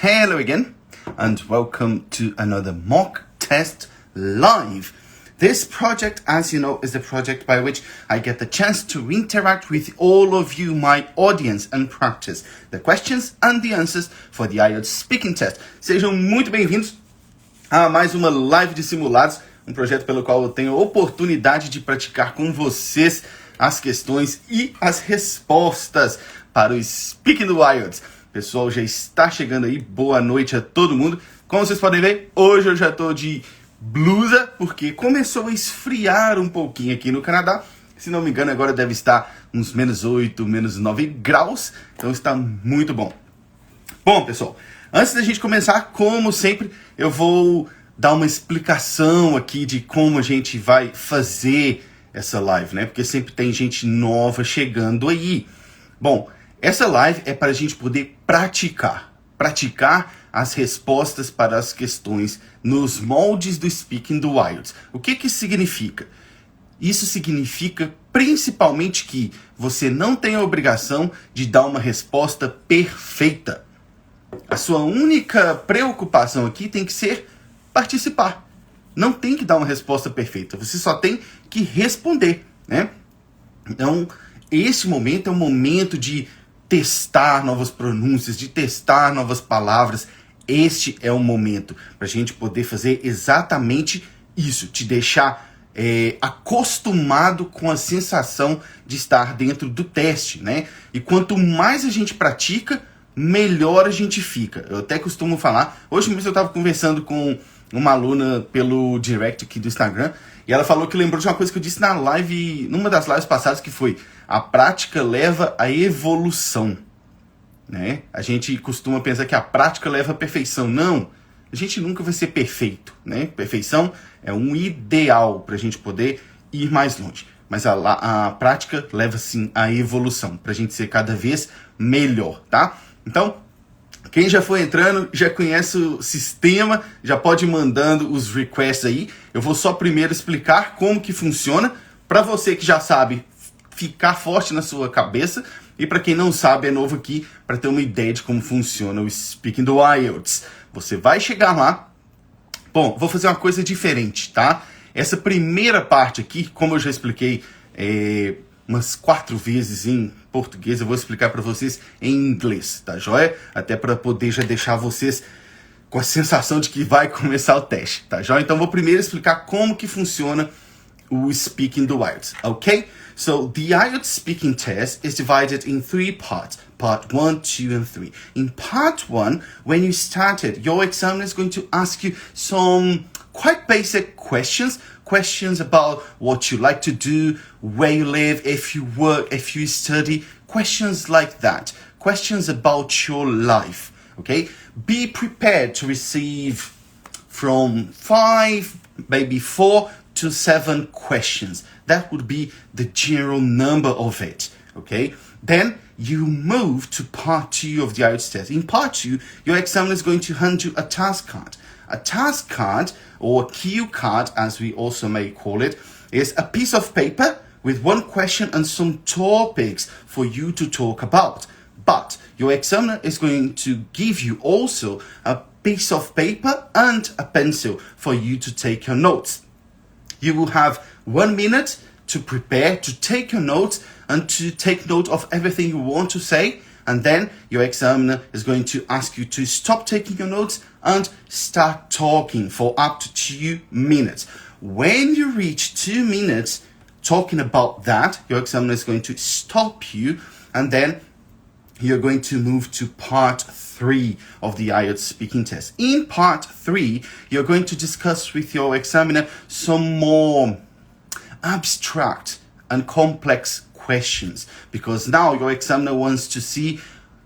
Hello again, and welcome to another mock test live. This project, as you know, is the project by which I get the chance to interact with all of you, my audience, and practice the questions and the answers for the IELTS Speaking Test. Sejam muito bem-vindos a mais uma live de simulados, um projeto pelo qual eu tenho a oportunidade de praticar com vocês as questões e as respostas para o Speaking do IELTS. Pessoal, já está chegando aí, boa noite a todo mundo. Como vocês podem ver, hoje eu já estou de blusa, porque começou a esfriar um pouquinho aqui no Canadá. Se não me engano, agora deve estar uns menos 8, menos 9 graus, então está muito bom. Bom, pessoal, antes da gente começar, como sempre, eu vou dar uma explicação aqui de como a gente vai fazer essa live, né? Porque sempre tem gente nova chegando aí. Bom, essa live é para a gente poder praticar as respostas para as questões nos moldes do Speaking do IELTS. O que isso significa? Isso significa principalmente que você não tem a obrigação de dar uma resposta perfeita. A sua única preocupação aqui tem que ser participar. Não tem que dar uma resposta perfeita, você só tem que responder, né? Então, esse momento é um momento de testar novas pronúncias, de testar novas palavras. Este é o momento para a gente poder fazer exatamente isso, te deixar acostumado com a sensação de estar dentro do teste, né? E quanto mais a gente pratica, melhor a gente fica. Eu até costumo falar, hoje mesmo eu estava conversando com uma aluna pelo direct aqui do Instagram, e ela falou que lembrou de uma coisa que eu disse na live, numa das lives passadas, que foi: a prática leva à evolução, né? A gente costuma pensar que a prática leva à perfeição. Não, a gente nunca vai ser perfeito, né? Perfeição é um ideal para a gente poder ir mais longe. Mas a prática leva, sim, à evolução, para a gente ser cada vez melhor, tá? Então, quem já foi entrando, já conhece o sistema, já pode ir mandando os requests aí. Eu vou só primeiro explicar como que funciona, para você que já sabe ficar forte na sua cabeça, e para quem não sabe, é novo aqui, para ter uma ideia de como funciona o Speaking do IELTS. Você vai chegar lá. Bom, vou fazer uma coisa diferente, tá? Essa primeira parte aqui, como eu já expliquei umas 4 vezes em português, eu vou explicar para vocês em inglês, tá joia? Até para poder já deixar vocês com a sensação de que vai começar o teste, tá joia? Então vou primeiro explicar como que funciona o Speaking do IELTS, ok? So the IELTS Speaking Test is divided in 3 parts. Part 1, 2, and 3. In part 1, when you started, your examiner is going to ask you some quite basic questions. Questions about what you like to do, where you live, if you work, if you study. Questions like that. Questions about your life, okay? Be prepared to receive from 5, maybe 4 to 7 questions. That would be the general number of it, okay? Then you move to part 2 of the IELTS test. In part 2, your examiner is going to hand you a task card. A task card, or a cue card as we also may call it, is a piece of paper with one question and some topics for you to talk about. But your examiner is going to give you also a piece of paper and a pencil for you to take your notes. You will have 1 minute to prepare, to take your notes, and to take note of everything you want to say. And then your examiner is going to ask you to stop taking your notes and start talking for up to 2 minutes. When you reach 2 minutes talking about that, your examiner is going to stop you, and then you're going to move to part 3 of the IELTS Speaking Test. In part 3, you're going to discuss with your examiner some more abstract and complex questions, because now your examiner wants to see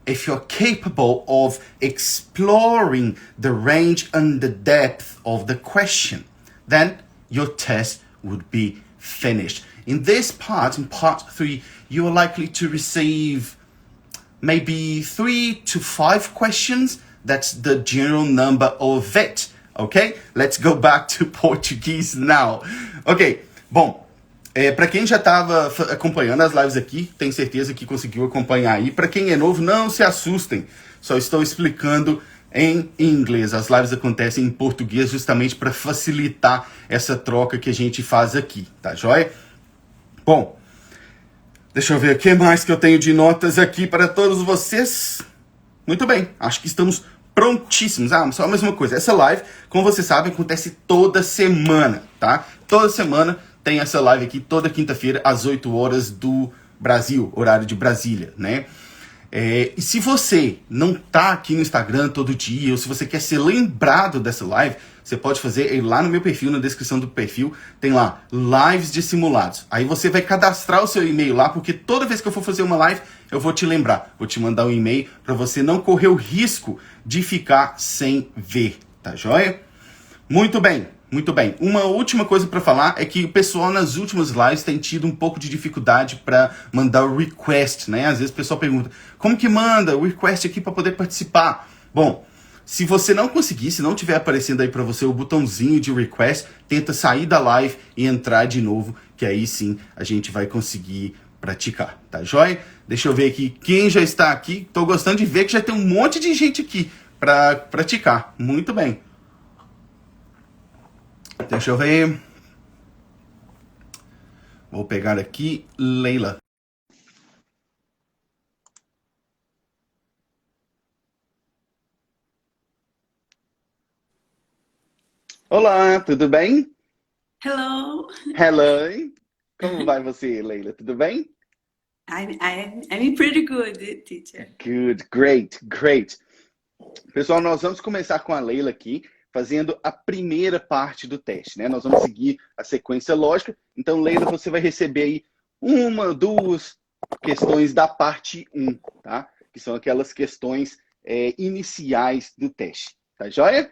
if you're capable of exploring the range and the depth of the question. Then your test would be finished. In this part, in part 3, you are likely to receive maybe 3 to 5 questions. That's the general number of it. Okay? Let's go back to Portuguese now. Ok, bom, para quem já estava acompanhando as lives aqui, tenho certeza que conseguiu acompanhar aí. Para quem é novo, não se assustem. Só estou explicando em inglês. As lives acontecem em português justamente para facilitar essa troca que a gente faz aqui, tá joia? Bom, deixa eu ver o que mais que eu tenho de notas aqui para todos vocês. Muito bem, acho que estamos prontíssimos. Só a mesma coisa. Essa live, como vocês sabem, acontece toda semana, tá? Toda semana tem essa live aqui, toda quinta-feira, às 8 horas do Brasil, horário de Brasília, né? E se você não tá aqui no Instagram todo dia, ou se você quer ser lembrado dessa live, você pode fazer lá no meu perfil, na descrição do perfil, tem lá, lives de simulados. Aí você vai cadastrar o seu e-mail lá, porque toda vez que eu for fazer uma live, eu vou te lembrar. Vou te mandar um e-mail para você não correr o risco de ficar sem ver, tá joia? Muito bem, muito bem. Uma última coisa para falar é que o pessoal nas últimas lives tem tido um pouco de dificuldade para mandar o request, né? Às vezes o pessoal pergunta, como que manda o request aqui para poder participar? Bom, se você não conseguir, se não tiver aparecendo aí para você o botãozinho de request, tenta sair da live e entrar de novo, que aí sim a gente vai conseguir praticar, tá joia? Deixa eu ver aqui quem já está aqui. Tô gostando de ver que já tem um monte de gente aqui para praticar. Muito bem. Deixa eu ver. Vou pegar aqui Leila. Olá, tudo bem? Hello. Hello. Como vai você, Leila? Tudo bem? I'm pretty good, teacher. Good, great, great. Pessoal, nós vamos começar com a Leila aqui, fazendo a primeira parte do teste, né? Nós vamos seguir a sequência lógica. Então, Leila, você vai receber aí uma, duas questões da parte 1, tá? Que são aquelas questões iniciais do teste. Tá joia?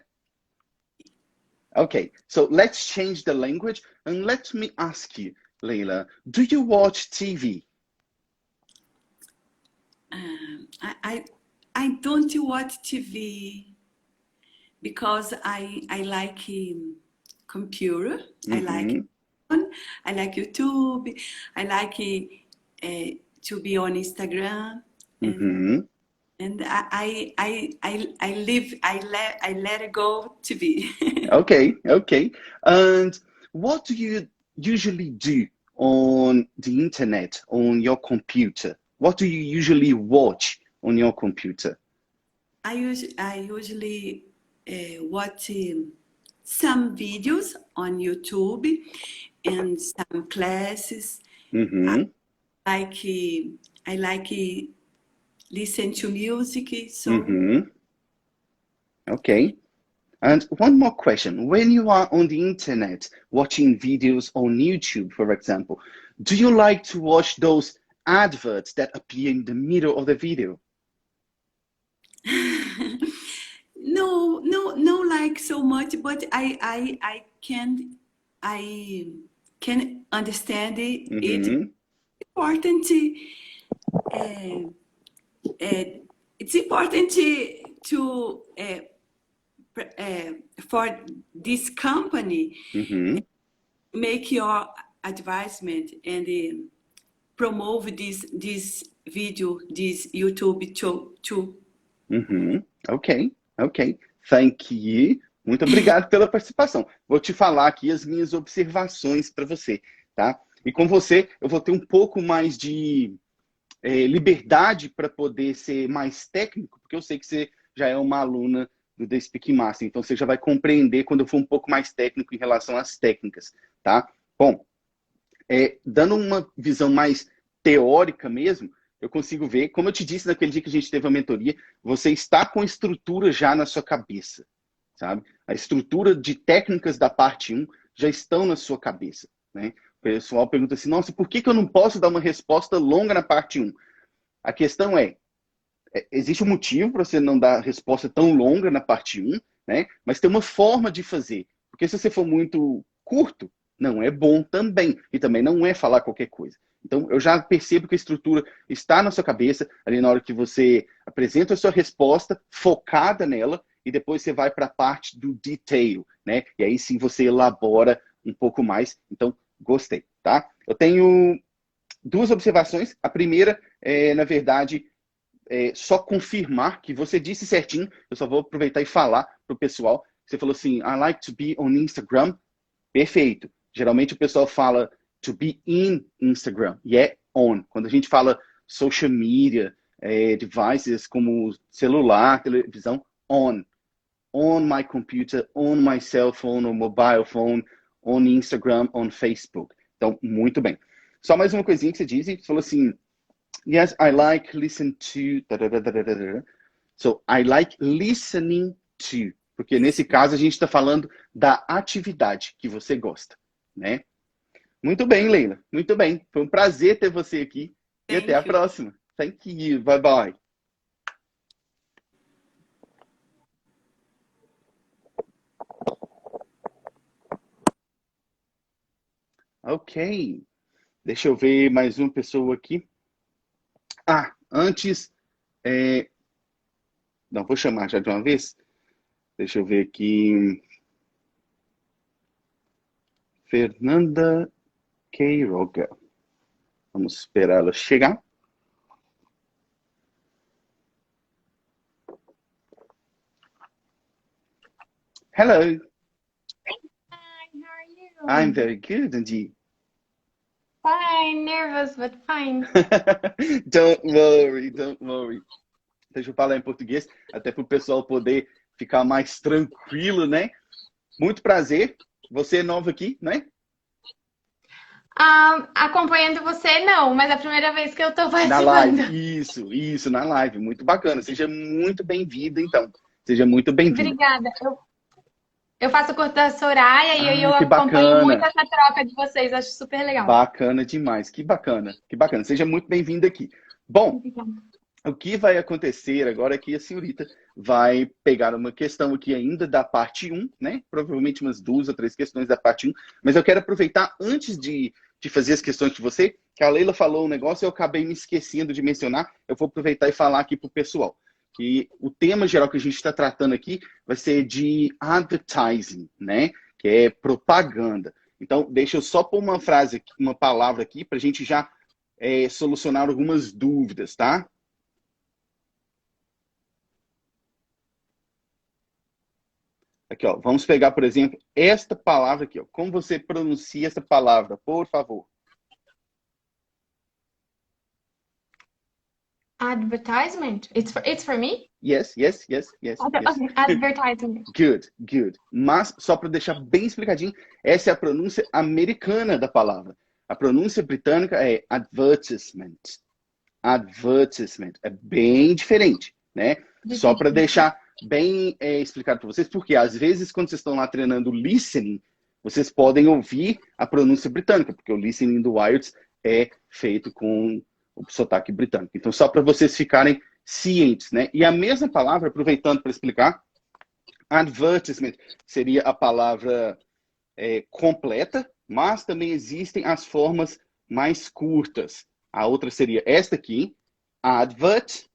Okay, so let's change the language and let me ask you, Leila, do you watch TV? I don't watch TV because I like computer. I like YouTube. I like to be on Instagram. And I let it go TV. Okay. And what do you usually do on the internet, on your computer? What do you usually watch on your computer? I usually watch some videos on YouTube and some classes. I like listen to music. So. Okay. And one more question. When you are on the internet watching videos on YouTube, for example, do you like to watch those adverts that appear in the middle of the video? No, like so much, but I can understand it. It's important to for this company make your advertisement and promote this video, this YouTube too. Ok. Thank you. Muito obrigado pela participação. Vou te falar aqui as minhas observações para você, tá? E com você eu vou ter um pouco mais de liberdade para poder ser mais técnico, porque eu sei que você já é uma aluna do The Speaking Master, então você já vai compreender quando eu for um pouco mais técnico em relação às técnicas, tá? Bom, dando uma visão mais teórica mesmo, eu consigo ver, como eu te disse naquele dia que a gente teve a mentoria, você está com a estrutura já na sua cabeça, sabe? A estrutura de técnicas da parte 1 já estão na sua cabeça, né? O pessoal pergunta assim, nossa, por que eu não posso dar uma resposta longa na parte 1? A questão existe um motivo para você não dar resposta tão longa na parte 1, né? Mas tem uma forma de fazer. Porque se você for muito curto, não é bom também. E também não é falar qualquer coisa. Então, eu já percebo que a estrutura está na sua cabeça, ali na hora que você apresenta a sua resposta, focada nela, e depois você vai para a parte do detail, né? E aí sim você elabora um pouco mais. Então, gostei, tá? Eu tenho duas observações. A primeira na verdade, só confirmar que você disse certinho. Eu só vou aproveitar e falar para o pessoal. Você falou assim, I like to be on Instagram. Perfeito. Geralmente o pessoal fala to be in Instagram. E é on. Quando a gente fala social media, devices como celular, televisão, on. On my computer, on my cell phone or mobile phone, on Instagram, on Facebook. Então, muito bem. Só mais uma coisinha que você disse. Você falou assim, yes, I like listen to... So, I like listening to. Porque nesse caso a gente está falando da atividade que você gosta, né? Muito bem, Leila. Muito bem. Foi um prazer ter você aqui. E até a próxima. Thank you. Bye bye. Ok. Deixa eu ver mais uma pessoa aqui. Ah, antes... Não, vou chamar já de uma vez. Deixa eu ver aqui. Fernanda Queiroga. Vamos esperar ela chegar. Hello. Hi, how are you? I'm very good, and you? Fine, nervous, but fine. Don't worry, don't worry. Deixa eu falar em português, até para o pessoal poder ficar mais tranquilo, né? Muito prazer. Você é nova aqui, né? Acompanhando você, não, mas é a primeira vez que eu tô Na participando. live, isso, na live. Muito bacana. Seja muito bem-vinda, então. Seja muito bem-vinda. Obrigada. Eu faço o curso da Soraya e aí eu Que acompanho bacana. muito essa troca de vocês, acho super legal. Bacana demais, que bacana, que bacana. Seja muito bem-vinda aqui. Bom, Obrigada. o que vai acontecer agora é que a senhorita vai pegar uma questão aqui ainda da parte 1, né? Provavelmente umas 2 ou 3 questões da parte 1, mas eu quero aproveitar antes de fazer as questões de você, que a Leila falou um negócio e eu acabei me esquecendo de mencionar, eu vou aproveitar e falar aqui para o pessoal. Que o tema geral que a gente está tratando aqui vai ser de advertising, né? Que é propaganda. Então, deixa eu só pôr uma frase, aqui, uma palavra aqui, para a gente já solucionar algumas dúvidas, tá? Aqui, ó, vamos pegar, por exemplo, esta palavra aqui, ó. Como você pronuncia essa palavra, por favor? Advertisement? It's for me? Yes. Okay, advertisement. Good. Mas, só para deixar bem explicadinho, essa é a pronúncia americana da palavra. A pronúncia britânica é advertisement. Advertisement. É bem diferente, né? Só para deixar bem explicado para vocês, porque às vezes quando vocês estão lá treinando listening, vocês podem ouvir a pronúncia britânica, porque o listening do IELTS é feito com o sotaque britânico. Então, só para vocês ficarem cientes, né? E a mesma palavra, aproveitando para explicar, advertisement seria a palavra completa, mas também existem as formas mais curtas. A outra seria esta aqui, advert,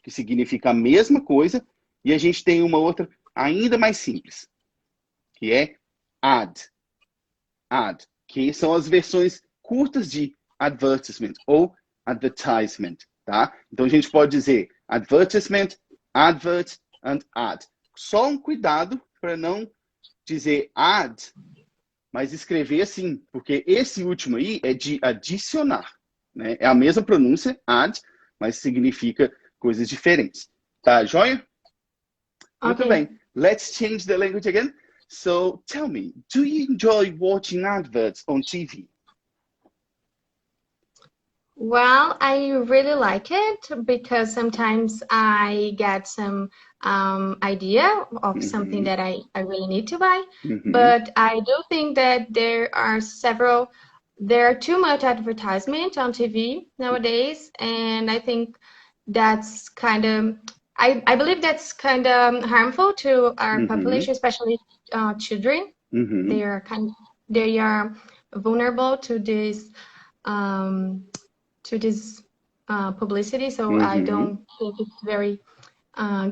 que significa a mesma coisa, e a gente tem uma outra ainda mais simples, que é ad, que são as versões curtas de advertisement ou advertisement, tá? Então a gente pode dizer advertisement, advert and ad. Só um cuidado para não dizer ad, mas escrever assim, porque esse último aí é de adicionar, né? É a mesma pronúncia, ad, mas significa coisas diferentes. Tá, joia? Muito bem. Let's change the language again. So, tell me, do you enjoy watching adverts on TV? Well, I really like it because sometimes I get some idea of something that I really need to buy. But I do think that there are too much advertisement on TV nowadays, and I think that's kind of, I believe that's kind of harmful to our population, especially children. They are vulnerable to this publicity, so I don't think it's very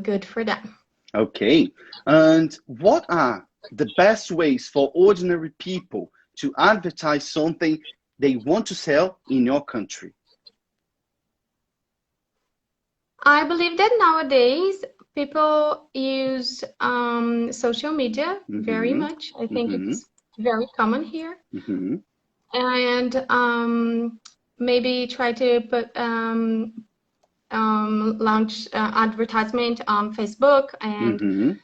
good for them. Okay. And what are the best ways for ordinary people to advertise something they want to sell in your country? I believe that nowadays people use social media very much. I think it's very common here. And maybe try to put launch advertisement on Facebook and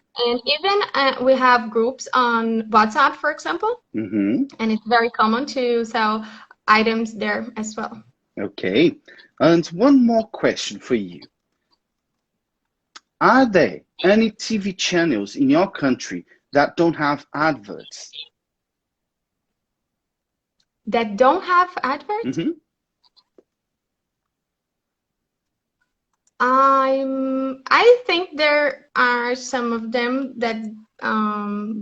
even we have groups on WhatsApp, for example, and it's very common to sell items there as well. Okay, and one more question for you. Are there any TV channels in your country that don't have adverts? That don't have adverts? I think there are some of them that,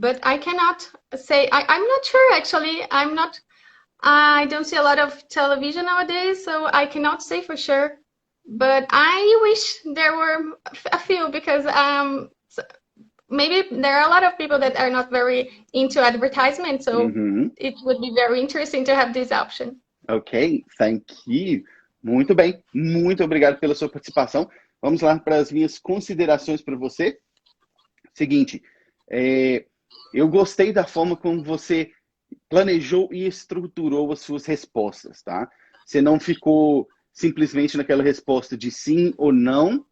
but I cannot say. I'm not sure actually. I don't see a lot of television nowadays, so I cannot say for sure. But I wish there were a few because maybe there are a lot of people that are not very into advertisement, so it would be very interesting to have this option. Ok, thank you. Muito bem, muito obrigado pela sua participação. Vamos lá para as minhas considerações para você. Seguinte, eu gostei da forma como você planejou e estruturou as suas respostas, tá? Você não ficou simplesmente naquela resposta de sim ou não.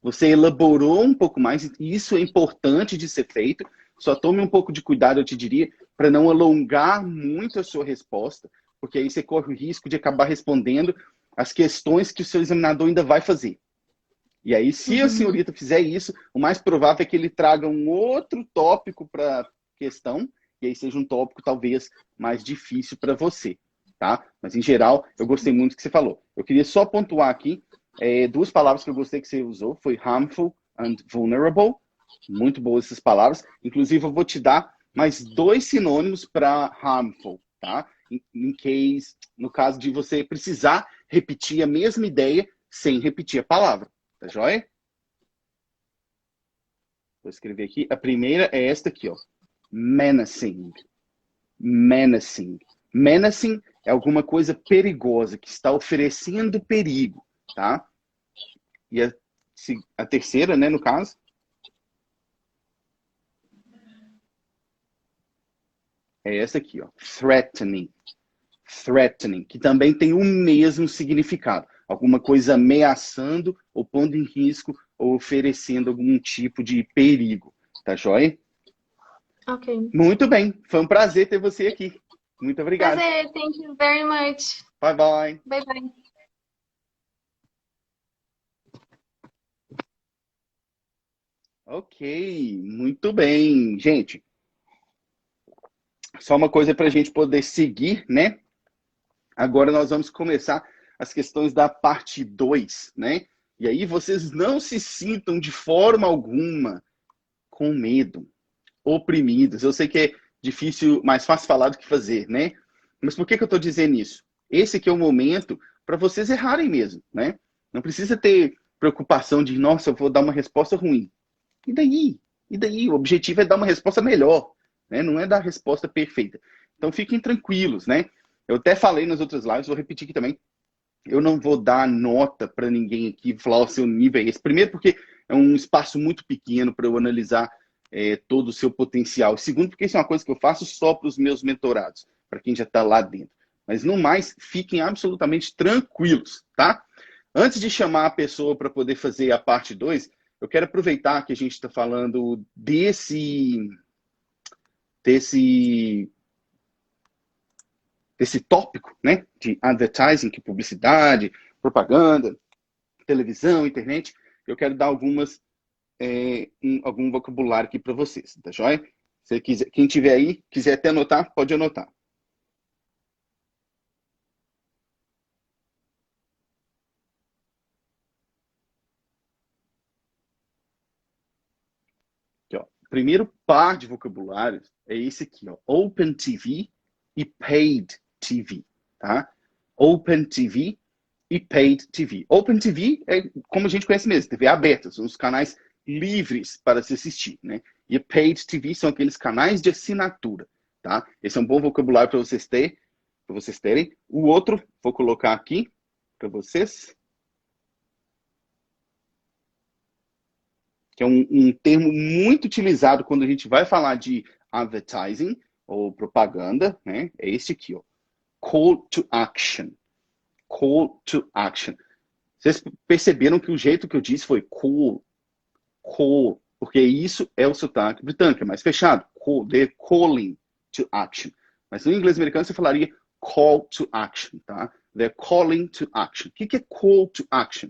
Você elaborou um pouco mais, e isso é importante de ser feito. Só tome um pouco de cuidado, eu te diria, para não alongar muito a sua resposta, porque aí você corre o risco de acabar respondendo as questões que o seu examinador ainda vai fazer. E aí, se a senhorita fizer isso, o mais provável é que ele traga um outro tópico para a questão, e aí seja um tópico talvez mais difícil para você, tá? Mas, em geral, eu gostei muito do que você falou. Eu queria só pontuar aqui duas palavras que eu gostei que você usou, foi harmful and vulnerable. Muito boas essas palavras. Inclusive, eu vou te dar mais 2 sinônimos para harmful, tá? No caso de você precisar repetir a mesma ideia sem repetir a palavra. Tá joia? Vou escrever aqui. A primeira é esta aqui, ó. Menacing. Menacing. Menacing é alguma coisa perigosa, que está oferecendo perigo, tá? E a terceira, né, no caso, é essa aqui, ó. Threatening. Threatening, que também tem o mesmo significado. Alguma coisa ameaçando, ou pondo em risco, ou oferecendo algum tipo de perigo. Tá joia? Ok. Muito bem. Foi um prazer ter você aqui. Muito obrigado. Prazer. Thank you very much. Bye, bye. Bye, bye. Ok, muito bem. Gente, só uma coisa para a gente poder seguir, né? Agora nós vamos começar as questões da parte 2, né? E aí vocês não se sintam de forma alguma com medo, oprimidos. Eu sei que é difícil, mais fácil falar do que fazer, né? Mas por que eu estou dizendo isso? Esse aqui é o momento para vocês errarem mesmo, né? Não precisa ter preocupação de, nossa, eu vou dar uma resposta ruim. E daí? E daí? O objetivo é dar uma resposta melhor, né? Não é dar a resposta perfeita. Então fiquem tranquilos, né? Eu até falei nas outras lives, vou repetir aqui também. Eu não vou dar nota para ninguém aqui, falar o seu nível é esse. Primeiro porque é um espaço muito pequeno para eu analisar todo o seu potencial. Segundo porque isso é uma coisa que eu faço só para os meus mentorados, para quem já está lá dentro. Mas no mais, fiquem absolutamente tranquilos, tá? Antes de chamar a pessoa para poder fazer a parte 2, eu quero aproveitar que a gente está falando desse tópico, né, de advertising, que publicidade, propaganda, televisão, internet. Eu quero dar algum vocabulário aqui para vocês, tá joia? Se quiser, quem tiver aí, quiser até anotar, pode anotar. Aqui, ó. O primeiro par de vocabulários é esse aqui, ó, Open TV e Paid TV, tá? Open TV e Paid TV. Open TV é como a gente conhece mesmo, TV aberta, são os canais livres para se assistir, né? E Paid TV são aqueles canais de assinatura, tá? Esse é um bom vocabulário para vocês terem. O outro, vou colocar aqui para vocês. que é um termo muito utilizado quando a gente vai falar de advertising ou propaganda, né? É esse aqui, ó. Call to action. Call to action. Vocês perceberam que o jeito que eu disse foi call, porque isso é o sotaque britânico, é mais fechado. Call, they're calling to action. Mas no inglês americano você falaria call to action, tá? They're calling to action. O que é call to action?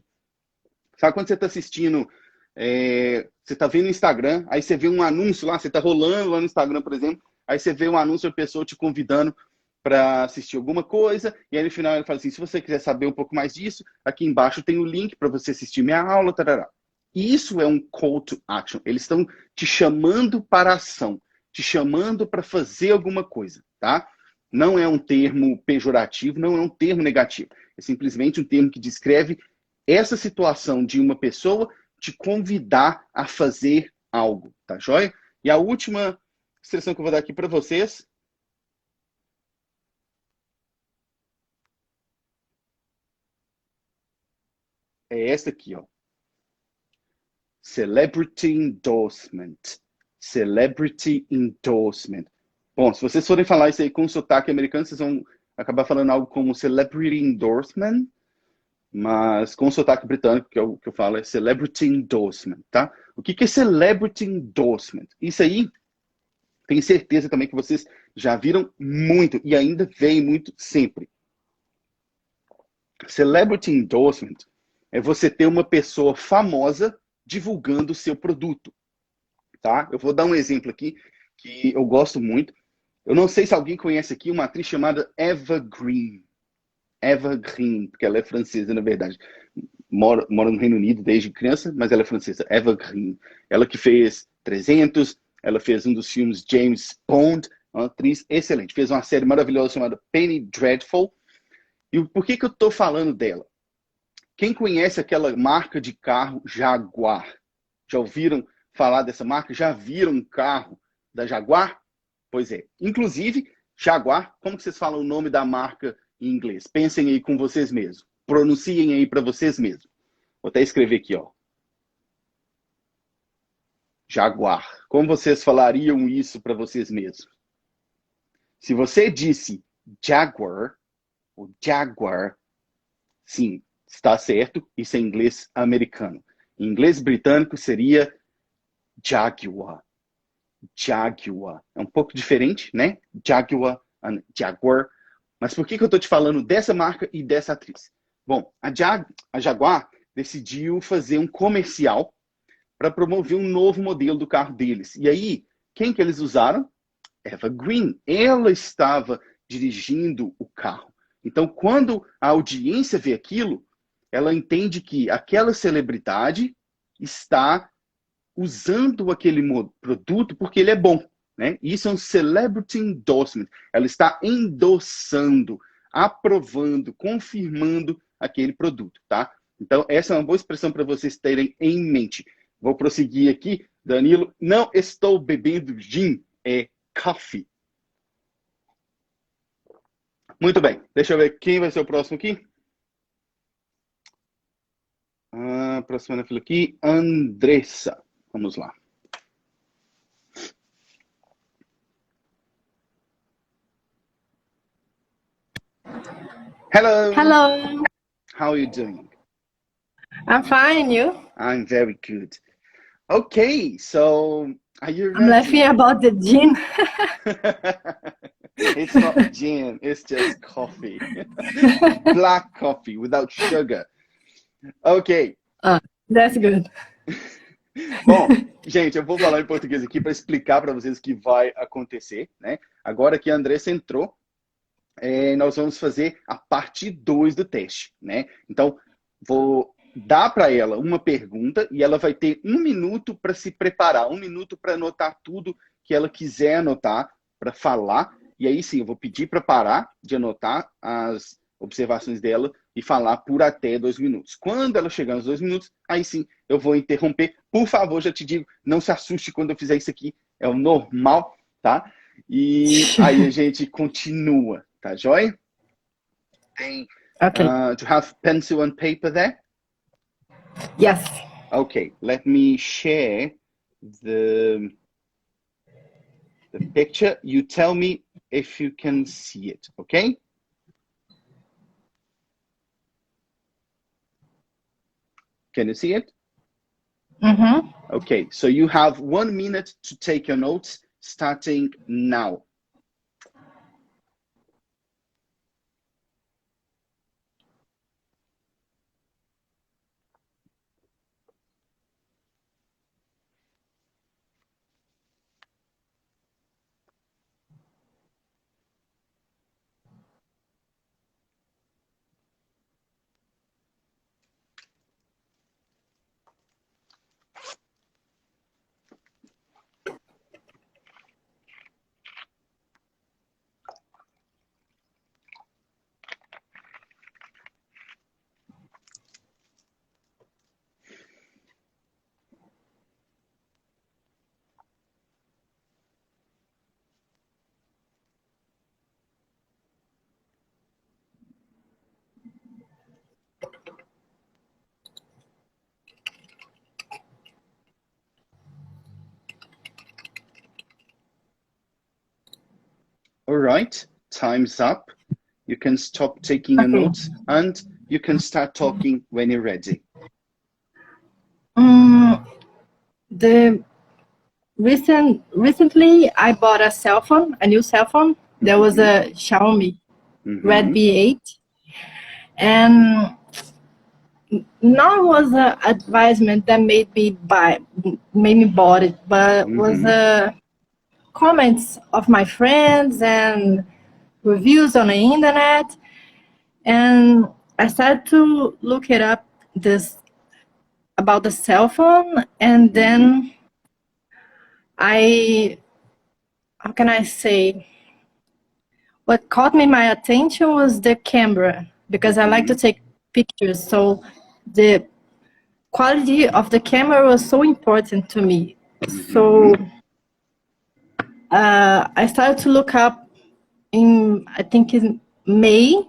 Sabe quando você está assistindo, você está vendo no Instagram, aí você vê um anúncio lá, você está rolando lá no Instagram, por exemplo, aí você vê um anúncio da pessoa te convidando para assistir alguma coisa, e aí no final ele fala assim, se você quiser saber um pouco mais disso, aqui embaixo tem o link para você assistir minha aula, tarará. E isso é um call to action. Eles estão te chamando para a ação, te chamando para fazer alguma coisa, tá? Não é um termo pejorativo, não é um termo negativo. É simplesmente um termo que descreve essa situação de uma pessoa te convidar a fazer algo, tá joia? E a última expressão que eu vou dar aqui para vocês é essa aqui, ó. Celebrity endorsement. Celebrity endorsement. Bom, se vocês forem falar isso aí com sotaque americano, vocês vão acabar falando algo como celebrity endorsement, mas com sotaque britânico, que é o que eu falo, é celebrity endorsement, tá? O que é celebrity endorsement? Isso aí, tenho certeza também que vocês já viram muito e ainda veem muito sempre. Celebrity endorsement é você ter uma pessoa famosa divulgando o seu produto, tá? Eu vou dar um exemplo aqui que eu gosto muito. Eu não sei se alguém conhece aqui uma atriz chamada Eva Green. Eva Green, porque ela é francesa, na verdade. Mora no Reino Unido desde criança, mas ela é francesa. Eva Green. Ela que fez 300, ela fez um dos filmes James Bond, uma atriz excelente. Fez uma série maravilhosa chamada Penny Dreadful. E por que eu estou falando dela? Quem conhece aquela marca de carro Jaguar? Já ouviram falar dessa marca? Já viram um carro da Jaguar? Pois é. Inclusive, Jaguar, como que vocês falam o nome da marca em inglês? Pensem aí com vocês mesmos. Pronunciem aí para vocês mesmos. Vou até escrever aqui, ó. Jaguar. Como vocês falariam isso para vocês mesmos? Se você disse Jaguar, ou Jaguar, sim, está certo. Isso é inglês americano. Em inglês britânico seria Jaguar. Jaguar. É um pouco diferente, né? Jaguar, Jaguar. Mas por que eu estou te falando dessa marca e dessa atriz? Bom, a Jaguar decidiu fazer um comercial para promover um novo modelo do carro deles. E aí, quem que eles usaram? Eva Green. Ela estava dirigindo o carro. Então, quando a audiência vê aquilo, ela entende que aquela celebridade está usando aquele produto porque ele é bom, né? Isso é um celebrity endorsement. Ela está endossando, aprovando, confirmando aquele produto, tá? Então, essa é uma boa expressão para vocês terem em mente. Vou prosseguir aqui. Danilo, não estou bebendo gin, é coffee. Muito bem. Deixa eu ver quem vai ser o próximo aqui. Próxima na fila aqui, Andressa. Vamos lá. Hello. Hello, How are you doing? I'm fine. You? I'm very good. Okay, so are you I'm laughing ready? about the gin. It's not gin, it's just coffee. Black coffee without sugar. Ok. That's good. Bom, gente, eu vou falar em português aqui para explicar para vocês o que vai acontecer, né? Agora que a Andressa entrou, nós vamos fazer a parte 2 do teste, né? Então, vou dar para ela uma pergunta e ela vai ter 1 minuto para se preparar, 1 minuto para anotar tudo que ela quiser anotar, para falar. E aí sim, eu vou pedir para parar de anotar as observações dela e falar por até 2 minutos. Quando ela chegar nos 2 minutos, aí sim eu vou interromper. Por favor, já te digo, não se assuste quando eu fizer isso aqui. É o normal, tá? E aí a gente continua, tá joia? Tem, Okay. do you have pencil and paper there? Yes. Okay, let me share the picture. You tell me if you can see it, okay? Can you see it? Mm-hmm. Okay, so you have 1 minute to take your notes starting now. All right, time's up. You can stop taking your Okay. notes and you can start talking when you're ready. The recently I bought a cell phone, a new cell phone. There was a Xiaomi Redmi 8, and not was a advisement that made me bought it, but was comments of my friends and reviews on the internet, and I started to look it up this about the cell phone, and then how can I say, what caught my attention was the camera, because I like to take pictures, so the quality of the camera was so important to me. So I started to look up I think in May,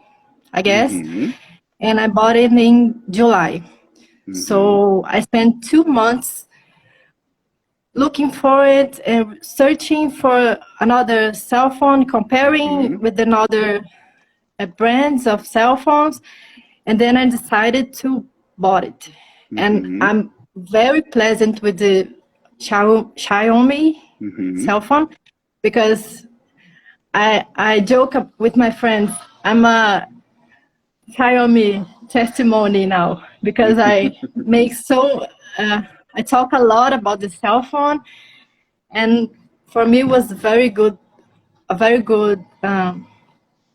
I guess, and I bought it in July. So I spent 2 months looking for it and searching for another cell phone, comparing with another brands of cell phones, and then I decided to bought it. And I'm very pleasant with the Xiaomi cell phone, because I joke with my friends, I'm a Xiaomi testimony now, because I make I talk a lot about the cell phone, and for me it was a very good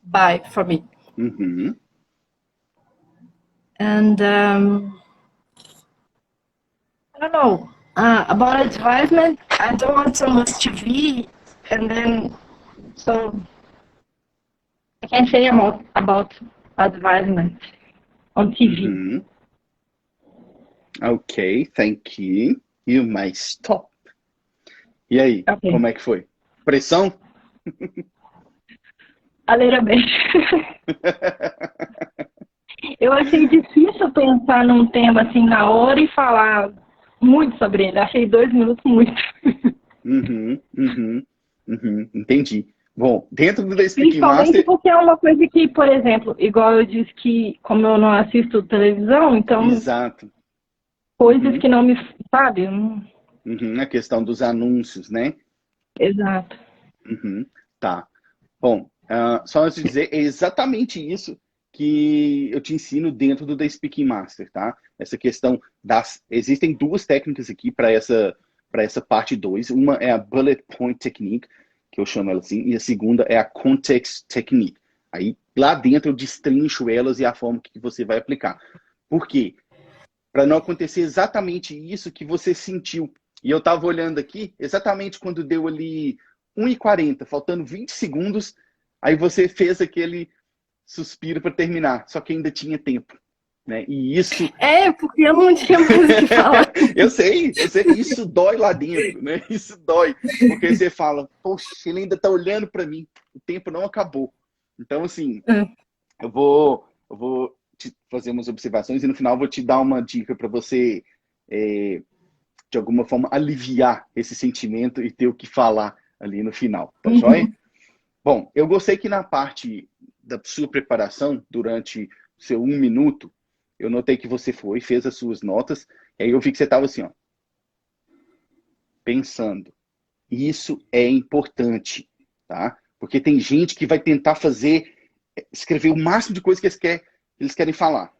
buy for me. And I don't know about advertisement. I don't want so much TV, and then so I can say about advertisement on TV. Ok, thank you. You may stop. E aí, como é que foi? Pressão? A little bit. Eu achei difícil pensar num tema assim na hora e falar muito sobre ele. Achei 2 minutos muito. Entendi. Bom, dentro do Speaking Principalmente Master... porque é uma coisa que, por exemplo, igual eu disse que, como eu não assisto televisão, então... Exato. Coisas que não me... Sabe? A questão dos anúncios, né? Exato. Tá. Bom, só antes de dizer, é exatamente isso que eu te ensino dentro do The Speaking Master, tá? Essa questão das... Existem 2 técnicas aqui para essa parte 2. Uma é a Bullet Point Technique, que eu chamo ela assim, e a segunda é a Context Technique. Aí, lá dentro, eu destrincho elas e a forma que você vai aplicar. Por quê? Para não acontecer exatamente isso que você sentiu. E eu estava olhando aqui, exatamente quando deu ali 1h40, faltando 20 segundos, aí você fez aquele suspiro para terminar, só que ainda tinha tempo. Né? E isso... porque eu não tinha mais o que falar. eu sei, isso dói lá dentro, né? Isso dói, porque você fala, poxa, ele ainda tá olhando para mim, o tempo não acabou. Então, assim, eu vou te fazer umas observações e no final vou te dar uma dica para você de alguma forma, aliviar esse sentimento e ter o que falar ali no final, tá joia? Bom, eu gostei que na parte da sua preparação, durante o seu 1 minuto, eu notei que você fez as suas notas, e aí eu vi que você estava assim, ó, pensando. Isso é importante, tá? Porque tem gente que vai tentar escrever o máximo de coisa que eles querem falar.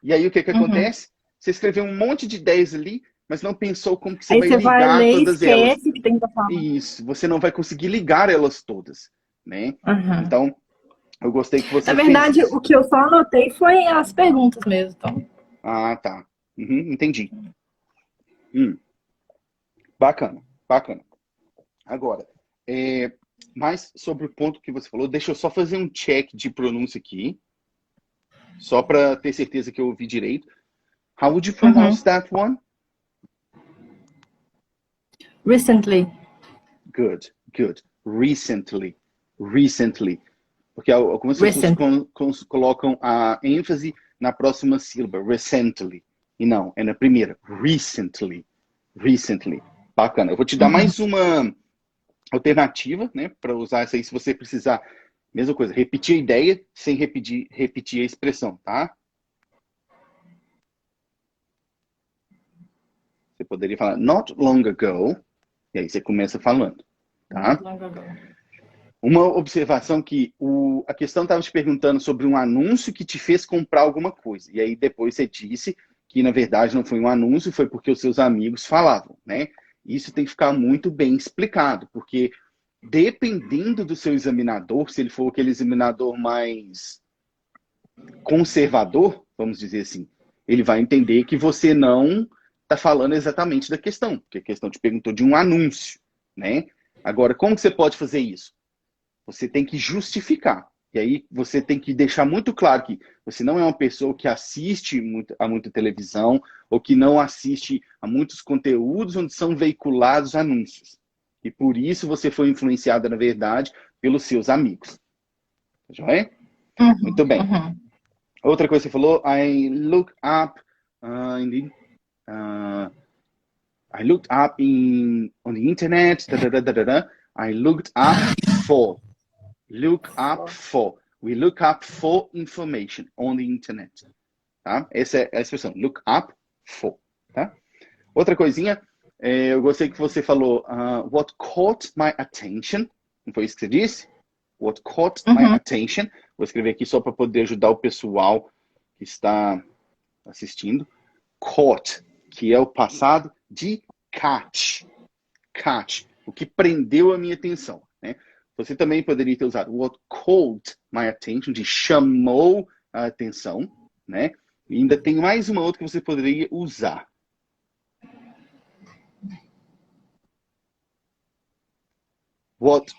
E aí o que acontece? Você escreveu um monte de ideias ali, mas não pensou como que você Aí vai você vai ligar ler e todas elas. esquece que tem que falar. Isso, você não vai conseguir ligar elas todas, né? Então, eu gostei que você Na fez verdade, isso. o que eu só anotei foi as perguntas mesmo. Então. Ah, tá. Entendi. Bacana, bacana. Agora, mais sobre o ponto que você falou, deixa eu só fazer um check de pronúncia aqui, só para ter certeza que eu ouvi direito. How would you pronounce that one? Recently. Good, good. Recently, recently. Porque algumas pessoas colocam a ênfase na próxima sílaba, recently. E não, é na primeira, recently, recently. Bacana. Eu vou te dar mais uma alternativa, né, para usar essa aí se você precisar. Mesma coisa, repetir a ideia sem repetir a expressão, tá? Você poderia falar not long ago, e aí você começa falando, tá? Not long ago. Uma observação que a questão estava te perguntando sobre um anúncio que te fez comprar alguma coisa. E aí depois você disse que, na verdade, não foi um anúncio, foi porque os seus amigos falavam, né? Isso tem que ficar muito bem explicado, porque dependendo do seu examinador, se ele for aquele examinador mais conservador, vamos dizer assim, ele vai entender que você não está falando exatamente da questão, porque a questão te perguntou de um anúncio, né? Agora, como que você pode fazer isso? Você tem que justificar. E aí você tem que deixar muito claro que você não é uma pessoa que assiste a muita televisão ou que não assiste a muitos conteúdos onde são veiculados anúncios. E por isso você foi influenciada, na verdade, pelos seus amigos. Já é? Muito bem. Outra coisa que você falou, I looked up on the internet, I looked up for. Look up for. We look up for information on the internet. Tá? Essa é a expressão. Look up for. Tá? Outra coisinha, eu gostei que você falou what caught my attention. Não foi isso que você disse? What caught my attention. Vou escrever aqui só para poder ajudar o pessoal que está assistindo. Caught, que é o passado de catch. Catch, o que prendeu a minha atenção. Né? Você também poderia ter usado what caught my attention, de chamou a atenção, né? E ainda tem mais uma outra que você poderia usar. What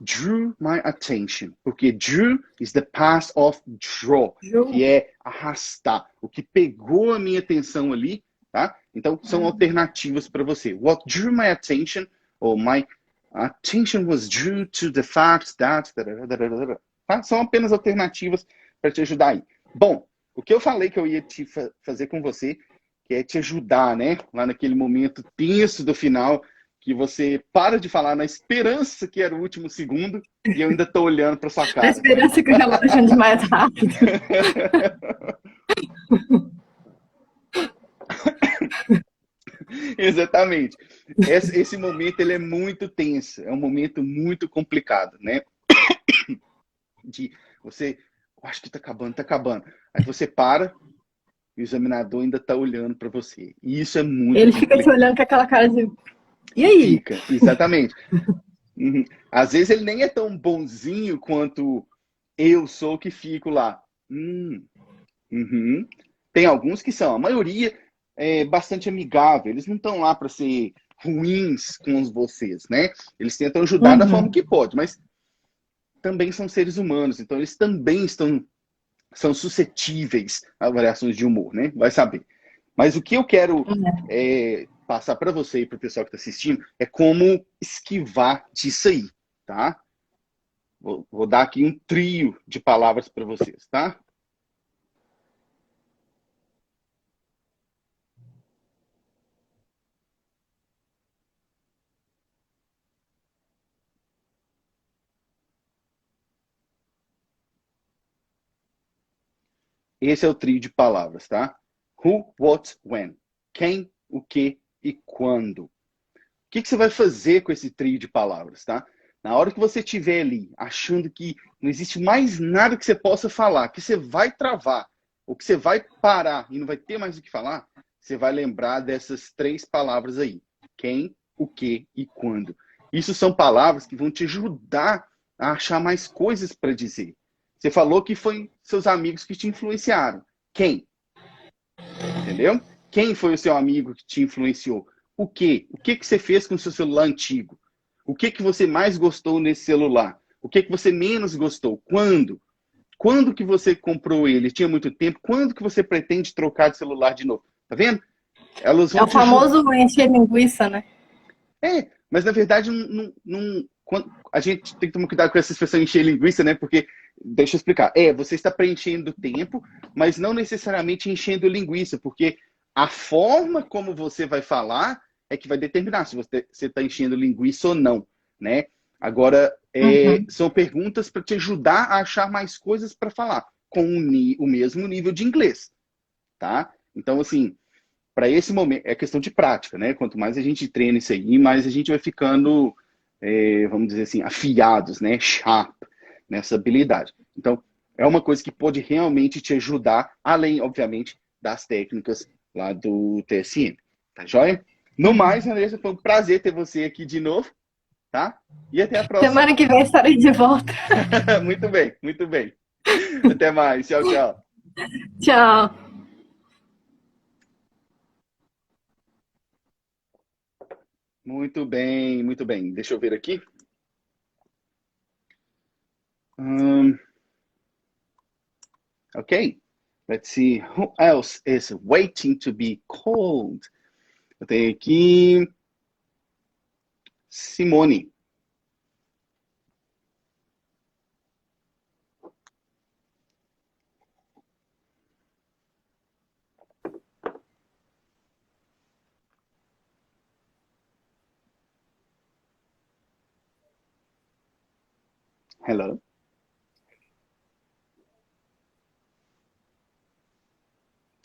drew my attention. Porque drew is the past of draw, que é arrastar. O que pegou a minha atenção ali, tá? Então, são alternativas para você. What drew my attention, ou my attention was due to the fact that... Tá? São apenas alternativas para te ajudar aí. Bom, o que eu falei que eu ia te fazer com você, que é te ajudar, né? Lá naquele momento tenso do final, que você para de falar na esperança que era o último segundo, e eu ainda estou olhando para sua cara. Na esperança que o relógio ande mais rápido. Exatamente. Esse momento ele é muito tenso, é um momento muito complicado, né? De você, eu acho que tá acabando. Aí você para e o examinador ainda tá olhando para você. E isso é muito Ele complicado. fica te olhando com aquela cara de... E aí? Fica, exatamente. Às vezes ele nem é tão bonzinho quanto eu sou que fico lá. Tem alguns que são, a maioria é bastante amigável. Eles não estão lá para ser ruins com vocês, né? Eles tentam ajudar da forma que pode, mas também são seres humanos, então eles também são suscetíveis a variações de humor, né? Vai saber. Mas o que eu quero passar para você e para o pessoal que está assistindo é como esquivar disso aí, tá? Vou dar aqui um trio de palavras para vocês, tá? Esse é o trio de palavras, tá? Who, what, when. Quem, o que e quando. O que você vai fazer com esse trio de palavras, tá? Na hora que você estiver ali, achando que não existe mais nada que você possa falar, que você vai travar, ou que você vai parar e não vai ter mais o que falar, você vai lembrar dessas 3 palavras aí. Quem, o que e quando. Isso são palavras que vão te ajudar a achar mais coisas para dizer. Você falou que foi seus amigos que te influenciaram. Quem? Entendeu? Quem foi o seu amigo que te influenciou? O quê? O que você fez com o seu celular antigo? O que você mais gostou nesse celular? O que você menos gostou? Quando? Quando que você comprou ele? Tinha muito tempo? Quando que você pretende trocar de celular de novo? Tá vendo? Elas vão É o te ajudar. famoso encher linguiça, né? Mas na verdade a gente tem que tomar cuidado com essa expressão encher linguiça, né? Porque, deixa eu explicar. Você está preenchendo tempo, mas não necessariamente enchendo linguiça, porque a forma como você vai falar é que vai determinar se você está enchendo linguiça ou não, né? Agora, são perguntas para te ajudar a achar mais coisas para falar, com o mesmo nível de inglês, tá? Então, assim, para esse momento, é questão de prática, né? Quanto mais a gente treina isso aí, mais a gente vai ficando, vamos dizer assim, afiados, né? Sharp nessa habilidade. Então, é uma coisa que pode realmente te ajudar, além, obviamente, das técnicas lá do TSM. Tá joia? No mais, Andressa, foi um prazer ter você aqui de novo, tá? E até a próxima. Semana que vem estarei de volta. Muito bem, muito bem. Até mais. Tchau, tchau. Tchau. Muito bem, muito bem. Deixa eu ver aqui. Okay, let's see. Who else is waiting to be called? Eu tenho aqui Simone. Hello.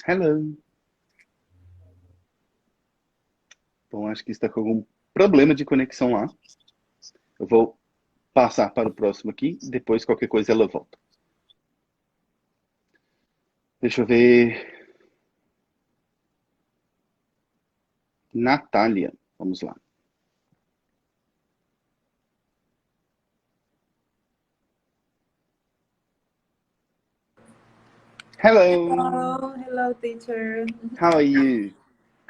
Hello. Bom, acho que está com algum problema de conexão lá. Eu vou passar para o próximo aqui. Depois, qualquer coisa, ela volta. Deixa eu ver. Natália. Vamos lá. Hello. Hello, teacher. How are you?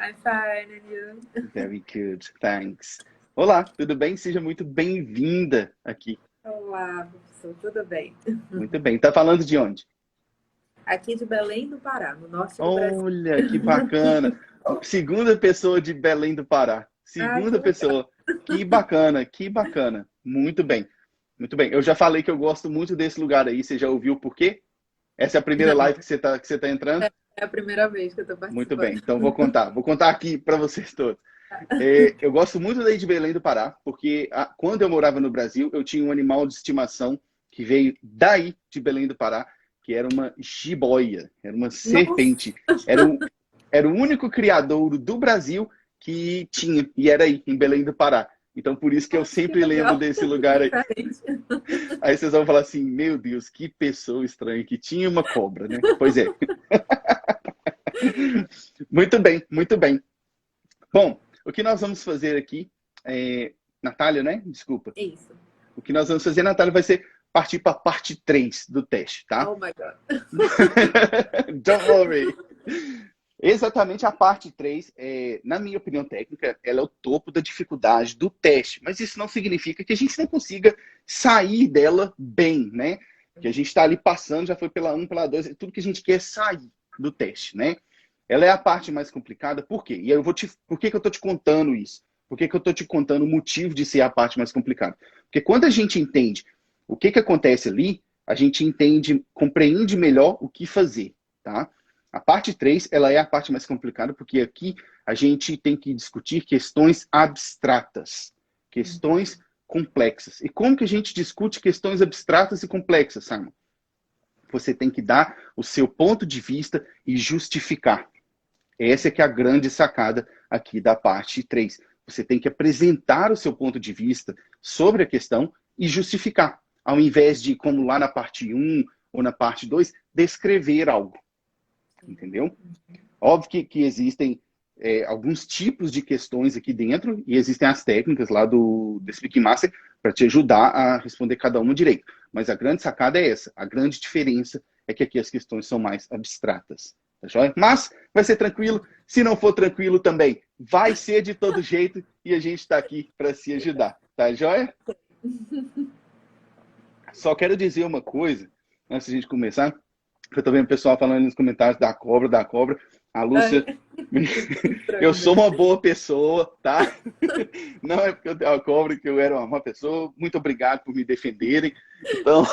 I'm fine, and you? Very good, thanks. Olá, tudo bem? Seja muito bem-vinda aqui. Olá, professor, tudo bem? Muito bem. Tá falando de onde? Aqui de Belém do Pará, no norte do Brasil. Olha, que bacana. Segunda pessoa de Belém do Pará. Segunda pessoa. Que bacana, que bacana. Muito bem. Muito bem. Eu já falei que eu gosto muito desse lugar aí. Você já ouviu por quê? Essa é a primeira live que você tá entrando? É a primeira vez que eu tô participando. Muito bem. Então vou contar. Vou contar aqui para vocês todos. Eu gosto muito daí de Belém do Pará, porque quando eu morava no Brasil, eu tinha um animal de estimação que veio daí de Belém do Pará, que era uma jiboia, era uma serpente. Era o único criadouro do Brasil que tinha, e era aí, em Belém do Pará. Então, por isso que eu sempre lembro desse lugar aí. Aí vocês vão falar assim, meu Deus, que pessoa estranha, que tinha uma cobra, né? Pois é. Muito bem, muito bem. Bom, o que nós vamos fazer aqui, Natália, né? Desculpa. Isso. O que nós vamos fazer, Natália, vai ser partir para a parte 3 do teste, tá? Oh my God. Don't worry. Exatamente a parte 3, na minha opinião técnica, ela é o topo da dificuldade do teste. Mas isso não significa que a gente não consiga sair dela bem, né? Que a gente está ali passando, já foi pela 1, pela 2, tudo que a gente quer é sair do teste, né? Ela é a parte mais complicada, por quê? E aí por que que eu tô te contando isso? Por que que eu tô te contando o motivo de ser a parte mais complicada? Porque quando a gente entende o que que acontece ali, a gente compreende melhor o que fazer, tá? A parte 3, ela é a parte mais complicada, porque aqui a gente tem que discutir questões abstratas, questões complexas. E como que a gente discute questões abstratas e complexas, Simon? você tem que dar o seu ponto de vista e justificar. Essa é que é a grande sacada aqui da parte 3. Você tem que apresentar o seu ponto de vista sobre a questão e justificar, ao invés de, como lá na parte 1 ou na parte 2, descrever algo. Entendeu? Óbvio que existem alguns tipos de questões aqui dentro e existem as técnicas lá do Speaking Master para te ajudar a responder cada uma direito. Mas a grande sacada é essa. A grande diferença é que aqui as questões são mais abstratas. Tá joia? Mas vai ser tranquilo. Se não for tranquilo também, vai ser de todo jeito e a gente está aqui para se ajudar. Tá joia? Só quero dizer uma coisa, antes de a gente começar, que eu tô vendo o pessoal falando nos comentários da cobra, da cobra. A Lúcia, eu sou uma boa pessoa, tá? Não é porque eu tenho a cobra que eu era uma má pessoa. Muito obrigado por me defenderem. Então,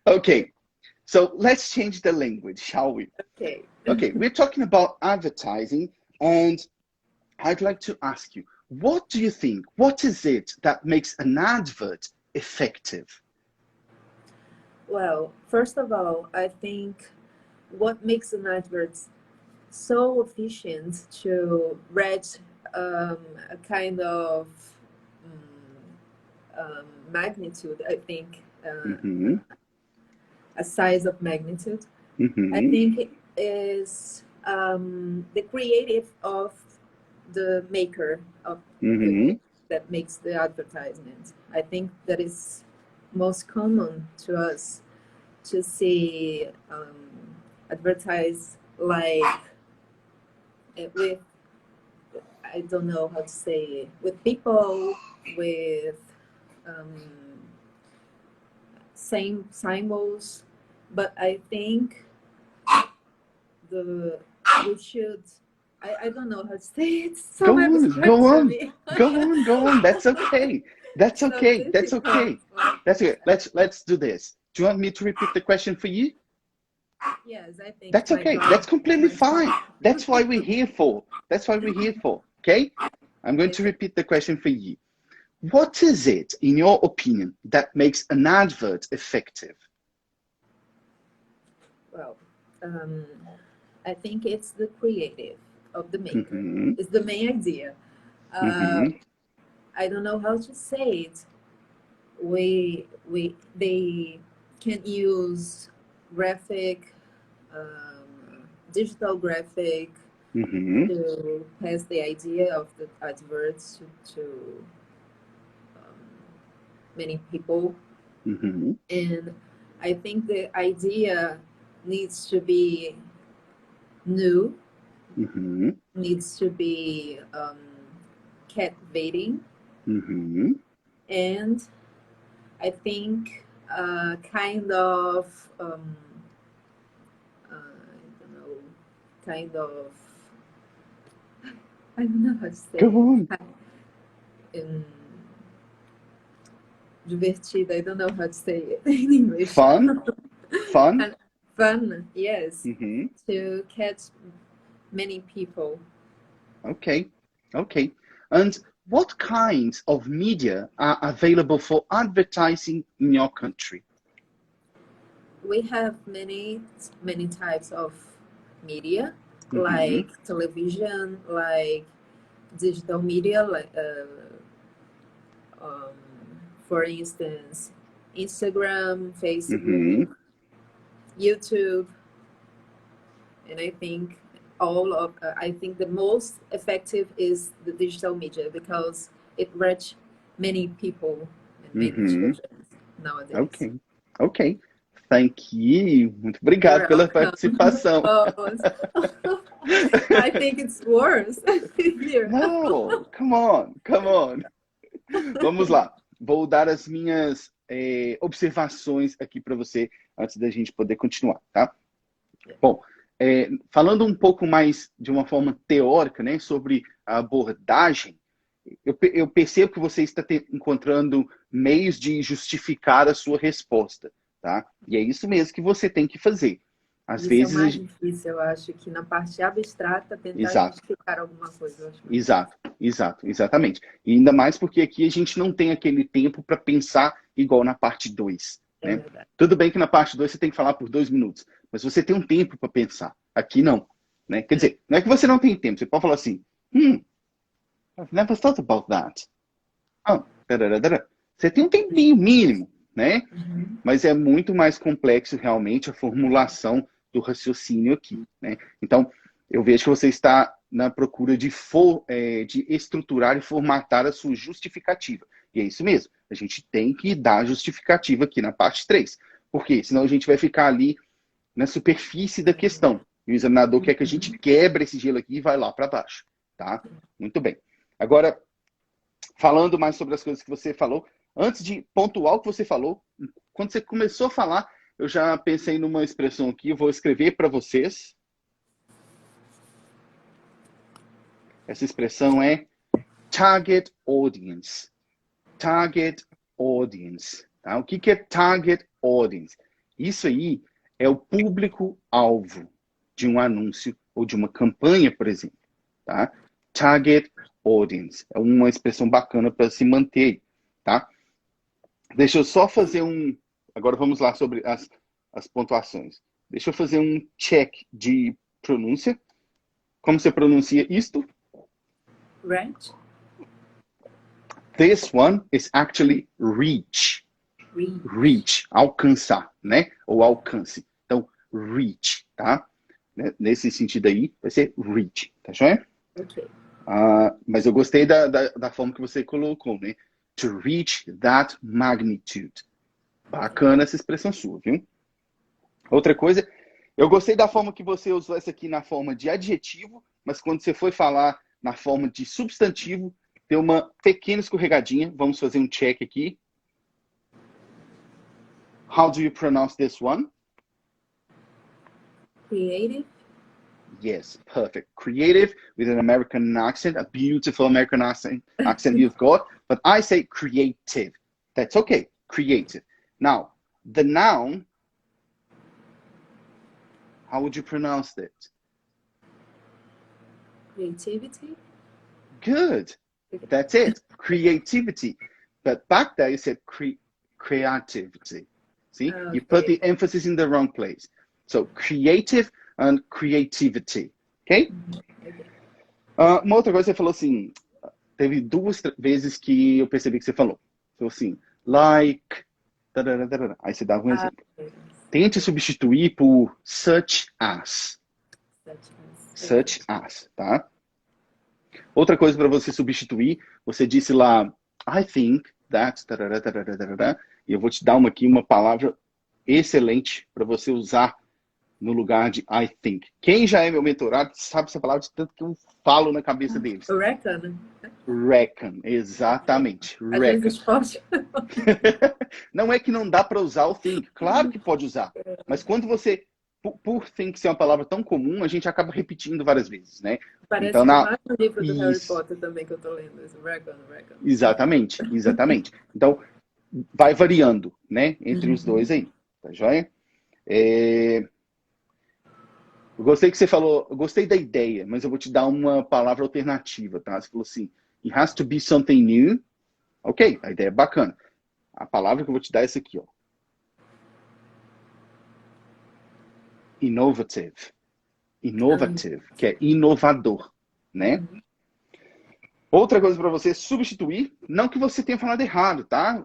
okay. So let's change the language, shall we? Ok. Okay, we're talking about advertising, and I'd like to ask you, what do you think? What is it that makes an advert effective? Well, first of all, I think what makes an advert so efficient to reach a kind of magnitude, I think, a size of magnitude, I think it is the creative of the maker of that makes the advertisement. I think that is most common to us to see advertise like with, I don't know how to say it, with people, with same symbols, but I think we should, I don't know how to say it. So Go on. Go on. That's okay. That's So okay. That's difficult. okay. That's okay. Let's do this. Do you want me to repeat the question for you? Yes, I think That's my okay. God, That's completely my fine. God. That's why we're here for. That's why we're here for. Okay? I'm going to repeat the question for you. What is it, in your opinion, that makes an advert effective? Well, I think it's the creative of the maker. It's the main idea. I don't know how to say it. They can use graphic, digital graphic to pass the idea of the adverts to many people. And I think the idea needs to be new, needs to be captivating, and I think kind of I don't know how to say. Go on. Divertida, I don't know how to say it in English. Fun? Fun? Fun, yes. To catch many people. Okay. And what kinds of media are available for advertising in your country? We have many types of media, like television, like digital media, like for instance, Instagram, Facebook, YouTube, and I think I think the most effective is the digital media because it reaches many people and many children nowadays. Okay. Thank you. Muito obrigado pela participação. I think it's worse. No, come on. Vamos lá. Vou dar as minhas observações aqui para você antes da gente poder continuar, tá? Bom, falando um pouco mais de uma forma teórica, né, sobre a abordagem, eu percebo que você está encontrando meios de justificar a sua resposta, tá? E é isso mesmo que você tem que fazer. Às vezes, é o mais difícil, eu acho, que na parte abstrata tentar justificar alguma coisa. Eu acho Exatamente. E ainda mais porque aqui a gente não tem aquele tempo para pensar igual na parte 2, né? verdade. Tudo bem que na parte 2 você tem que falar por 2 minutos, mas você tem um tempo para pensar. Aqui não, né? Quer dizer, não é que você não tem tempo, você pode falar assim, I've never thought about that. Você tem um tempinho mínimo, né? Mas é muito mais complexo realmente a formulação do raciocínio aqui, né? Então, eu vejo que você está na procura de estruturar e formatar a sua justificativa. E é isso mesmo. A gente tem que dar justificativa aqui na parte 3. Por quê? Senão a gente vai ficar ali na superfície da questão. E o examinador quer que a gente quebre esse gelo aqui e vai lá para baixo, tá? Muito bem. Agora, falando mais sobre as coisas que você falou, antes de pontuar o que você falou, quando você começou a falar, eu já pensei numa expressão aqui, eu vou escrever para vocês. Essa expressão é target audience. Target audience. Tá? O que é target audience? Isso aí é o público-alvo de um anúncio ou de uma campanha, por exemplo. Tá? Target audience. É uma expressão bacana para se manter. Tá? Deixa eu só fazer um... Agora vamos lá sobre as pontuações. Deixa eu fazer um check de pronúncia. Como você pronuncia isto? Right? This one is actually reach. Reach, alcançar, né? Ou alcance. Então, reach, tá? Nesse sentido aí, vai ser reach, tá joia? Ok. Mas eu gostei da forma que você colocou, né? To reach that magnitude. Bacana essa expressão sua, viu? Outra coisa, eu gostei da forma que você usou essa aqui na forma de adjetivo, mas quando você foi falar na forma de substantivo, deu uma pequena escorregadinha. Vamos fazer um check aqui. How do you pronounce this one? Creative. Yes, perfect. Creative with an American accent, a beautiful American accent you've got. But I say creative. That's okay. Creative. Now, the noun, how would you pronounce it? Creativity. Good. That's it. Creativity. But back there you said creativity. See? Okay. You put the emphasis in the wrong place. So creative and creativity. Okay? Uma outra coisa, você falou assim, teve 2 vezes que eu percebi que você falou. Falou assim, like, aí você dava um exemplo. Tente substituir por such as. Such as, tá? Outra coisa para você substituir, você disse lá, I think that, e eu vou te dar uma palavra excelente para você usar no lugar de I think. Quem já é meu mentorado sabe essa palavra de tanto que eu falo na cabeça deles. Reckon. Reckon, exatamente. Reckon. Não é que não dá para usar o think, claro que pode usar, mas quando você, por think ser uma palavra tão comum, a gente acaba repetindo várias vezes, né? Parece então, mais no livro do Harry Potter também que eu tô lendo. Reckon. Exatamente. Então, vai variando, né? Entre os dois aí, tá joia? Eu gostei que você falou, eu gostei da ideia, mas eu vou te dar uma palavra alternativa, tá? Você falou assim, it has to be something new. Ok, a ideia é bacana. A palavra que eu vou te dar é essa aqui, ó. Innovative. Innovative, que é inovador, né? Outra coisa para você substituir, não que você tenha falado errado, tá?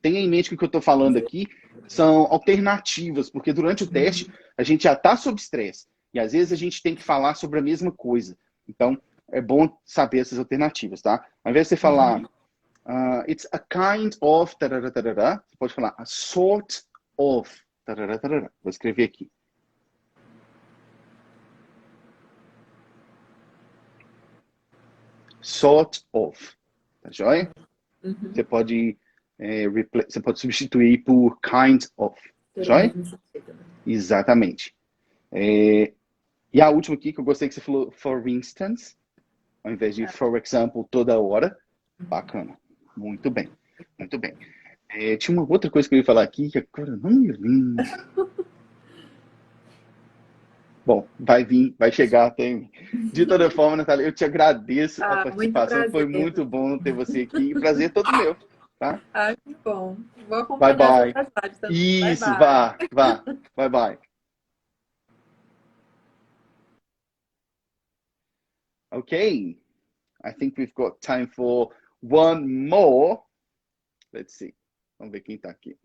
Tenha em mente que o que eu estou falando aqui são alternativas, porque durante o teste a gente já está sob estresse e às vezes a gente tem que falar sobre a mesma coisa. Então, é bom saber essas alternativas, tá? Ao invés de você falar it's a kind of, você pode falar a sort of, vou escrever aqui. Sort of, tá joia? Você pode substituir por kind of, tá joia? Exatamente. E a última aqui que eu gostei que você falou, for instance, ao invés de for example toda hora. Bacana. Muito bem. Muito bem. Tinha uma outra coisa que eu ia falar aqui que agora eu não me lembro. Bom, vai vir, vai chegar até mim. De toda forma, Natália, eu te agradeço a participação. Foi muito bom ter você aqui. O prazer é todo meu. Tá? Que bom. Vou Bye, acompanhar bye. essas lives também. Bye, Isso, bye. vá. Bye, bye. Okay. I think we've got time for one more. Let's see. Vamos ver quem tá aqui.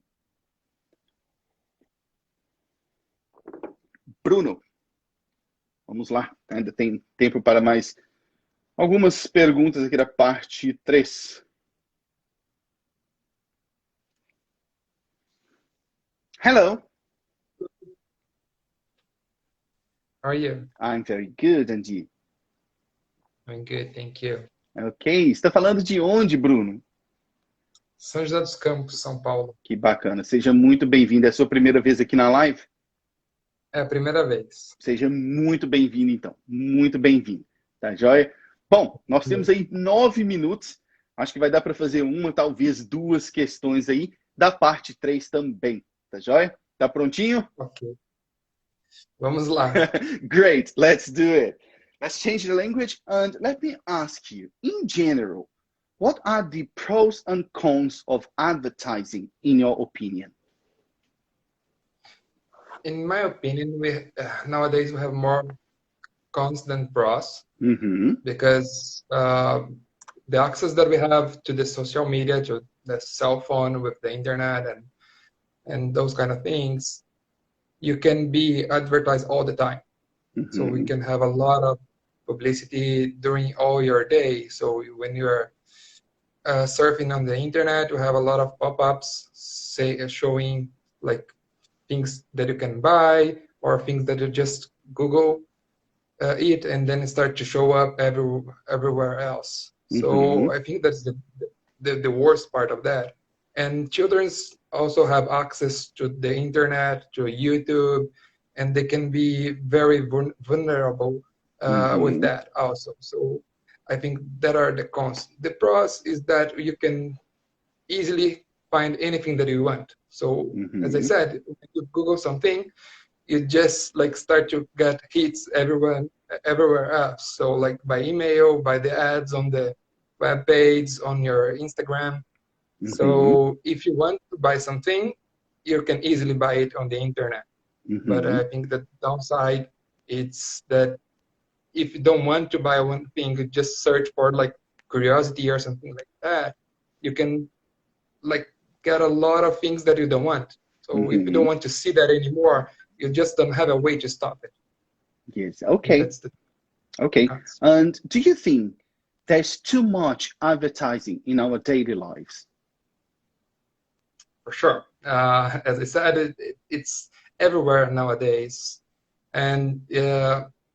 Bruno. Vamos lá. Ainda tem tempo para mais algumas perguntas aqui da parte 3. Hello. How are you? I'm very good, and you? I'm good, thank you. Ok. Você está falando de onde, Bruno? São José dos Campos, São Paulo. Que bacana. Seja muito bem-vindo. É a sua primeira vez aqui na live? É a primeira vez. Seja muito bem-vindo, então. Muito bem-vindo. Tá joia? Bom, nós temos aí 9 minutos. Acho que vai dar para fazer uma, talvez 2 questões aí. Da parte 3 também. Tá joia? Tá prontinho? Ok. Vamos lá. Great. Let's do it. Let's change the language. And let me ask you, in general, what are the pros and cons of advertising, in your opinion? In my opinion, nowadays we have more cons than pros because the access that we have to the social media, to the cell phone with the internet and those kind of things, you can be advertised all the time. So we can have a lot of publicity during all your day. So when you're surfing on the internet, we have a lot of pop-ups showing like things that you can buy or things that you just Google it and then start to show up everywhere else. So I think that's the worst part of that. And children also have access to the internet, to YouTube, and they can be very vulnerable with that also. So I think that are the cons. The pros is that you can easily find anything that you want. So as I said, when you Google something, you just like start to get hits everywhere else. So like by email, by the ads on the web page, on your Instagram. So if you want to buy something, you can easily buy it on the internet. But I think the downside it's that if you don't want to buy one thing, you just search for like curiosity or something like that. You can like get a lot of things that you don't want. So if you don't want to see that anymore, you just don't have a way to stop it. Yes. Okay. Okay. And do you think there's too much advertising in our daily lives? For sure. As I said, it's everywhere nowadays. And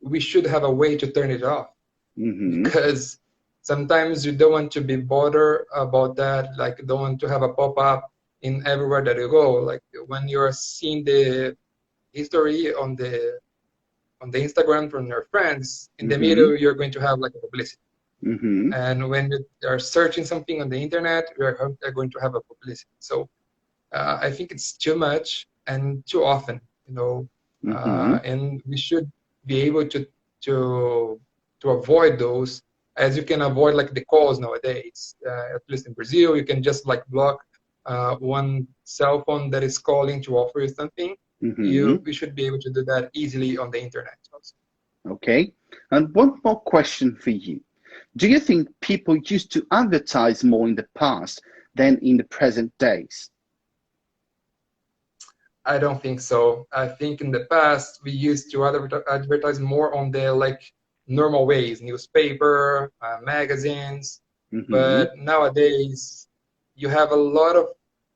we should have a way to turn it off. Because sometimes you don't want to be bothered about that. Like you don't want to have a pop-up in everywhere that you go. Like when you're seeing the history on the Instagram from your friends, in the middle you're going to have like a publicity. And when you are searching something on the internet, you're going to have a publicity. So I think it's too much and too often, you know, and we should be able to avoid those, as you can avoid like the calls nowadays. At least in Brazil, you can just like block one cell phone that is calling to offer you something. We should be able to do that easily on the internet also. Okay. And one more question for you. Do you think people used to advertise more in the past than in the present days? I don't think so. I think in the past we used to advertise more on the like normal ways, newspaper, magazines. But nowadays you have a lot of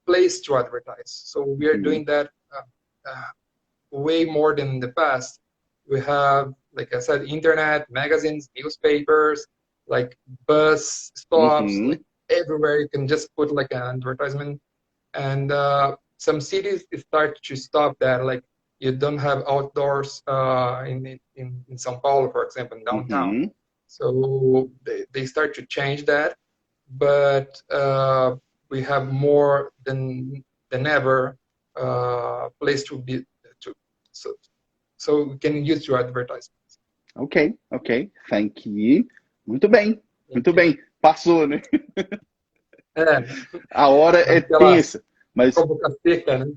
place to advertise. So we are doing that way more than in the past. We have, like I said, internet, magazines, newspapers, like bus stops, like everywhere you can just put like an advertisement. And some cities start to stop that. Like you don't have outdoors in São Paulo, for example, in downtown. So they start to change that. But we have more than ever place to be so we can use your advertisements. Ok. Thank you. Muito bem. Passou, né? A hora é tensa. Mas... Com a boca seca, né?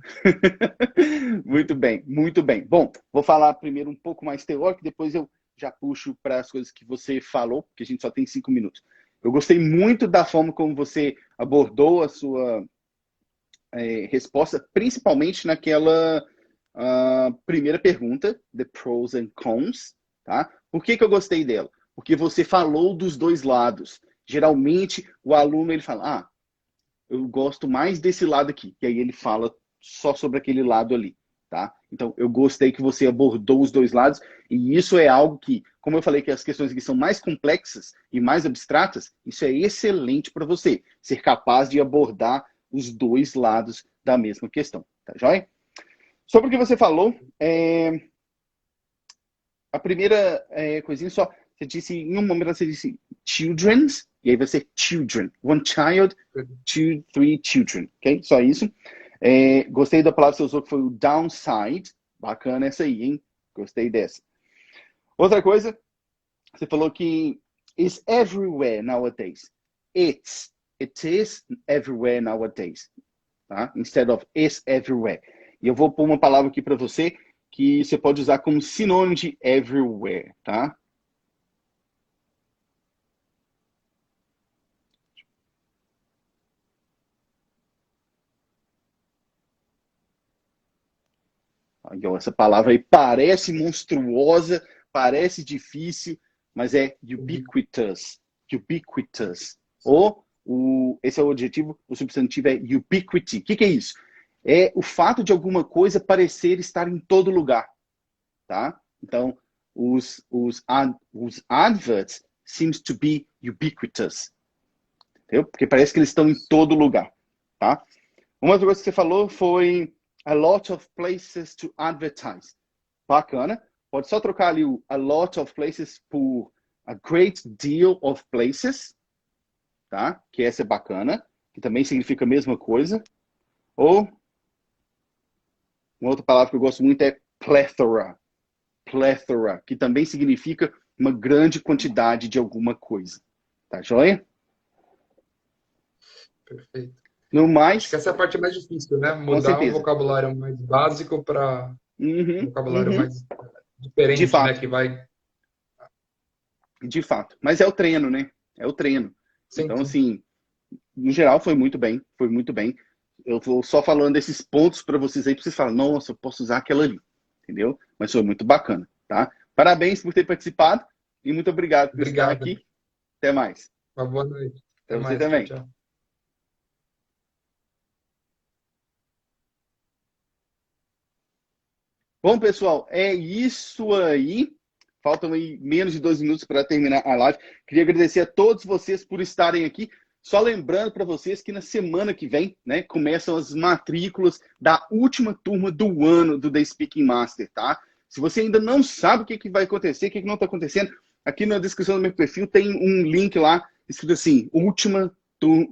Muito bem, muito bem. Bom, vou falar primeiro um pouco mais teórico, depois eu já puxo para as coisas que você falou, porque a gente só tem 5 minutos. Eu gostei muito da forma como você abordou a sua resposta, principalmente naquela primeira pergunta, the pros and cons, tá? Por que eu gostei dela? Porque você falou dos dois lados. Geralmente, o aluno ele fala, eu gosto mais desse lado aqui. E aí ele fala só sobre aquele lado ali, tá? Então, eu gostei que você abordou os dois lados. E isso é algo que, como eu falei que as questões aqui são mais complexas e mais abstratas, isso é excelente para você. Ser capaz de abordar os dois lados da mesma questão, tá joia? Sobre o que você falou, a primeira coisinha só, você disse, em um momento você disse children's, e aí vai ser children. One child, 2, 3 children, ok? Só isso. Gostei da palavra que você usou, que foi o downside. Bacana essa aí, hein? Gostei dessa. Outra coisa, você falou que is everywhere nowadays. It is everywhere nowadays. Tá? Instead of is everywhere. E eu vou pôr uma palavra aqui para você que você pode usar como sinônimo de everywhere, tá? Essa palavra aí parece monstruosa, parece difícil, mas é ubiquitous. Ubiquitous. Esse é o adjetivo, o substantivo é ubiquity. O que é isso? É o fato de alguma coisa parecer estar em todo lugar, tá? Então, os adverts seems to be ubiquitous, entendeu? Porque parece que eles estão em todo lugar, tá? Uma outra coisa que você falou foi a lot of places to advertise. Bacana. Pode só trocar ali o a lot of places por a great deal of places, tá? Que essa é bacana, que também significa a mesma coisa. Ou uma outra palavra que eu gosto muito é plethora. Plethora, que também significa uma grande quantidade de alguma coisa. Tá joia? Perfeito. No mais... Acho que essa é a parte mais difícil, né? Mudar um vocabulário mais básico para um vocabulário mais diferente, né? Que vai... De fato. Mas é o treino, né? É o treino. Sim, então, sim. assim, no geral foi muito bem. Foi muito bem. Eu vou só falando desses pontos para vocês aí, para vocês falarem, nossa, eu posso usar aquela ali. Entendeu? Mas foi muito bacana, tá? Parabéns por ter participado e muito obrigado por estar aqui. Até mais. Uma boa noite. Até Pra mais. você também. Tchau, tchau. Bom, pessoal, é isso aí. Faltam aí menos de 2 minutos para terminar a live. Queria agradecer a todos vocês por estarem aqui. Só lembrando para vocês que na semana que vem, né, começam as matrículas da última turma do ano do The Speaking Master, tá? Se você ainda não sabe o que vai acontecer, o que não está acontecendo, aqui na descrição do meu perfil tem um link lá escrito assim,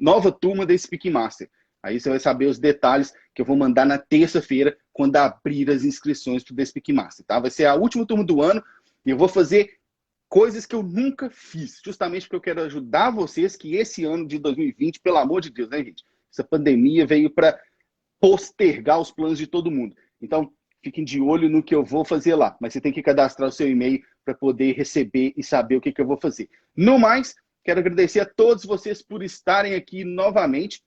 nova turma da Speaking Master. Aí você vai saber os detalhes que eu vou mandar na terça-feira, quando abrir as inscrições para o The Speaking Master, tá? Vai ser a última turma do ano e eu vou fazer coisas que eu nunca fiz, justamente porque eu quero ajudar vocês que esse ano de 2020, pelo amor de Deus, né, gente? Essa pandemia veio para postergar os planos de todo mundo. Então, fiquem de olho no que eu vou fazer lá. Mas você tem que cadastrar o seu e-mail para poder receber e saber o que eu vou fazer. No mais, quero agradecer a todos vocês por estarem aqui novamente.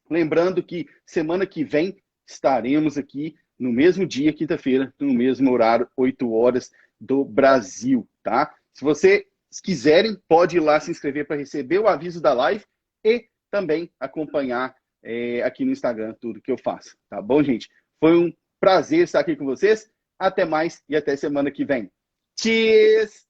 Lembrando que semana que vem estaremos aqui no mesmo dia, quinta-feira, no mesmo horário, 8 horas do Brasil, tá? Se vocês quiserem, pode ir lá se inscrever para receber o aviso da live e também acompanhar aqui no Instagram tudo que eu faço, tá bom, gente? Foi um prazer estar aqui com vocês. Até mais e até semana que vem. Cheers!